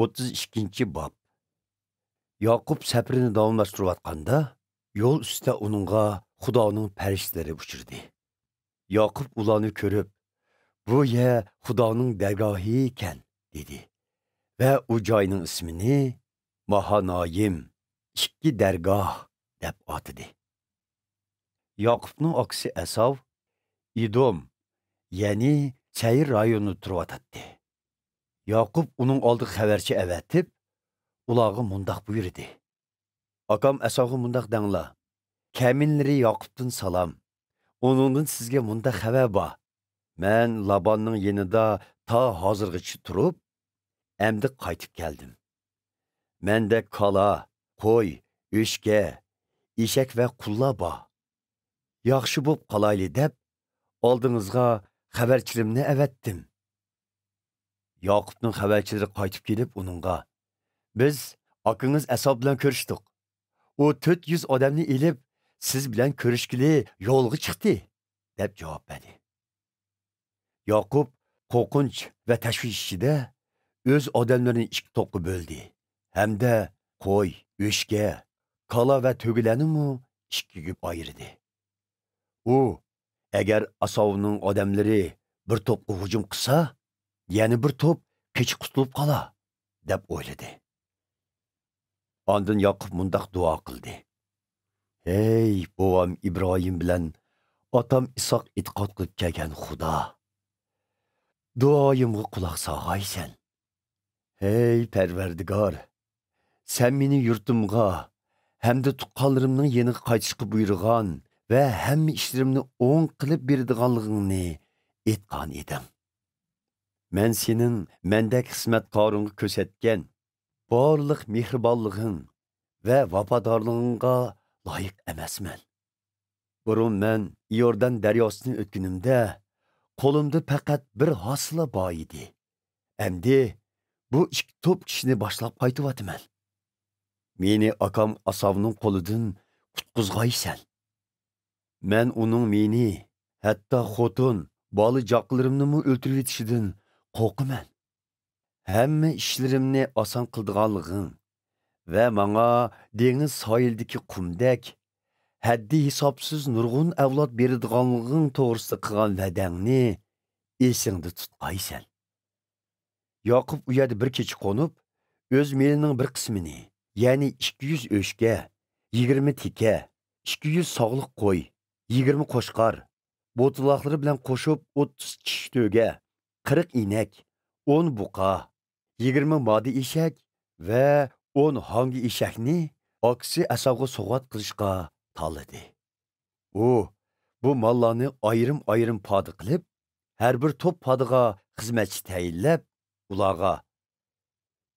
32 bob. Yaqub sabrini davomlashtirayotganda, yo'l ustida uningga Xudoning farishlari uchirdi. Yaqub ularni ko'rib, "Bu yer Xudoning dargohi ekan", dedi va u joyning ismini Mahanoyim, ikki dargoh deb atadi. Yaqubning oqsi Esov Idom, ya'ni Sayr rayonida turibdi. Yaqub uning oldi xabarchi avatib, ularga mundaq buyurdi. Akam Esovga mundaq danglar. Kaminlari Yaqubdan salom. Onundan sizga mundaq xabar bor. Men Labanning yanida ta hozirgacha turib, endi qaytib keldim. Menda kala, qo'y, o'shka, eshak va qullar bor. Yaxshi bo'lib qolayli deb oldingizga xabarchilimni avatdim. Yaqubning xabarchilari qaytib kelib uningga: "Biz akangiz Esov bilan ko'rishdik. U 400 odamni elib siz bilan ko'rishgili yo'lga chiqdi", deb javob berdi. Yaqub qo'rqinch va tashvish ichida o'z odamlarini ikki to'qqa bo'ldi. Hamda qo'y, o'shka, kala va to'gilarni ikkiga ayirdi. U agar Asovning odamlari bir to'pga hujum qilsa, yana bir to'p kech qutulib qolar deb o'yladi. Ondan Yaqub mundaq duo qildi: "Ey bovam Ibrohim bilan otam Isoq e'tiqod qilib kelgan Xudo, duoyimga quloq solg'aysan. Ey Parvardigor, sen meni yurtimga hamda tuqqanlarimning yeniga qaytishga buyurgan va hamma ishlarimni o'ng qilib beradiganligingni aytgan eding. Men sening mendek xizmatkoringga ko'rsatgan barliq mehribonliging va vafodorligingga loyiq emasman. Burun men Iordan daryosini o'tganimda qo'limda faqat bir hosila bor edi. Endi bu ikki to'p kishini boshlab qaytyapman. Meni akam Asovning qo'lidan qutqizg'aysan. Men uning meni, hatto xotin, bola joqlarimni o'ltirib etishidan qo'rqaman. Hamma ishlarimni oson qildiganliging va menga dengiz soyildagi qumdek haddi hisobsiz nurg'un avlod beradiganliging to'g'risida qilgan va'dangni esingda tutqaysan." Yaqub u yerda bir kecha qo'nib, o'z melining bir qismini, ya'ni 200 o'shka, 20 tika, 200 sog'liq qo'y, 20 qo'shqar, bo'tloqlari bilan qo'shib 30 kishi to'ga, 40 inak, 10 buqa, 20 modi eshak va 10 hangi eshakni aksi Asovga sug'at qilishga tanladi. U bu mallarni ayrim poda qilib, har bir to'p podiga xizmatchi tayinlab, ularga: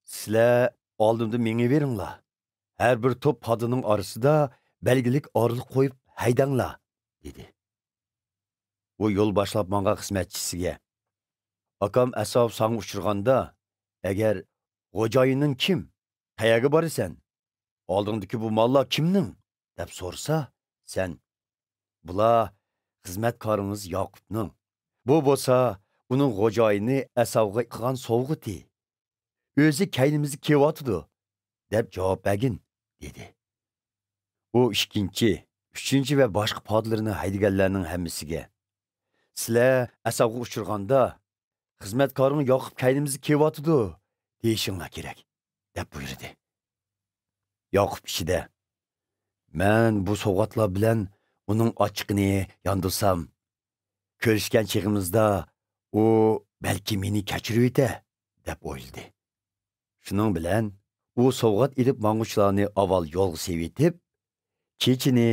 "Sizlar oldimda menga beringlar. Har bir to'p podining orasida belgilik orliq qo'yib haydanglar", dedi. U yo'l boshlab menga xizmatchisiga: "Akam Asov sanga uchirganda, agar xo'jayining kim? Qayerga borasan? Oldingdagi bu mallar kimning?" deb so'rasa, sen: "Bular xizmatkoringiz Yaqubning. Bu bo'lsa, uning xo'jayini Asovga qilgan sovg'ati. O'zi kaynimizni kelyotidi", deb javob bergin", dedi. U ikkinchi, uchinchi va boshqa podlarni haydaganlarning hammasiga: "Sizlar Asovga uchirganda, xizmatkoring Yaqub kaynimizni kelyotidi, deyishinglar kerak", deb buyurdi. Yaqub ichida: "Men bu sovg'atlar bilan uning ochiqini yondirsam, ko'rishgan chig'imizda u balki meni kechirib eti", deb o'yladi. Shuning bilan u sovg'at edib mang'uchlarni avval yo'lga sevitib, kechini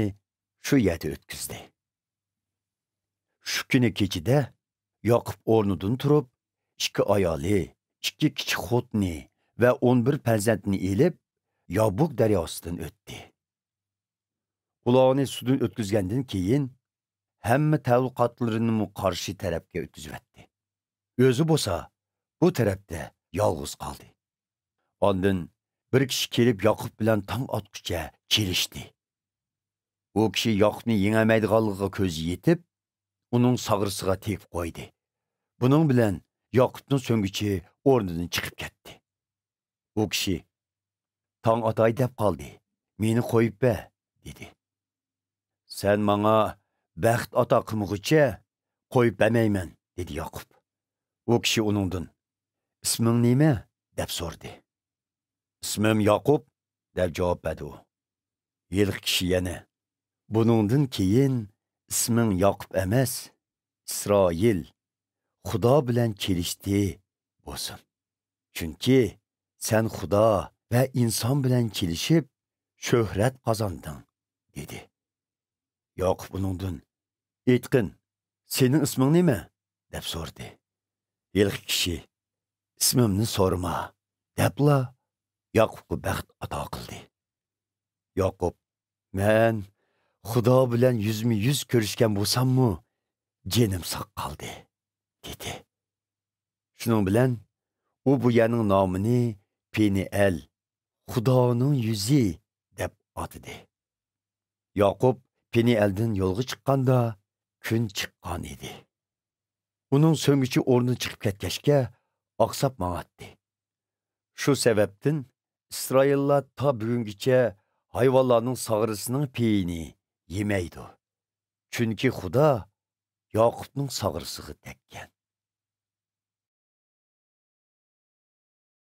shu yerda o'tkazdi. Shu kuni kechida Yaqub o'rnidan turib, 2 ayoli, 2 kichik xotni va 11 farzandni elib, Yabuk daryosidan o'tdi. Ularni sudan o'tkazgandan keyin hamma tavqotlarini qarshi tarafga o'tkazibdi. O'zi bo'lsa bu tarafda yolg'iz qoldi. Ondan bir kishi kelib Yaqub bilan tong otqucha kelishdi. U kishi Yaqubni yengamaydiganligiga ko'zi yetib, uning sag'risiga tegib qo'ydi. Buning bilan Yaqubning so'ngichi o'rnidan chiqib ketdi. U kishi, tong atay deb qoldi. Meni qo'yib be, dedi. Sen manga baxt ata qilmag'ucha qo'yib bermayman, dedi Yaqub. U kishi uningdan, isming nima? deb so'radi. Ismim Yaqub, deb javob berdi u. Yilqi kishi yana, buningdan keyin isming Yaqub emas, Isroil, Xudo bilan kelishdi bo'lsin. Chunki sen Xudo va inson bilan kelishib, shuhrat qozonding, dedi. Yaqub uningdan, aytqin, sening isming nima? deb so'radi. Yilqi kishi, ismimni so'rama, debla Yaqubga baxt ato qildi. Yaqub, men Xudo bilan yuzma-yuz ko'rishgan bo'lsam-mu, jenim saq qoldi, dedi. Shuning bilan u bu yerning nomini Peniel, Xudoning yuzi deb atadi. Yaqub Penieldan yo'lga chiqqanda kun chiqqan edi. Uning so'nggichi o'rni chiqib ketgachga oqsab mang'atdi. Shu sababdan İsraillar ta bugungacha hayvonlarning sag'risining peyini yemaydi. Chunki Xudo Yaqubning sag'risiga tekkan.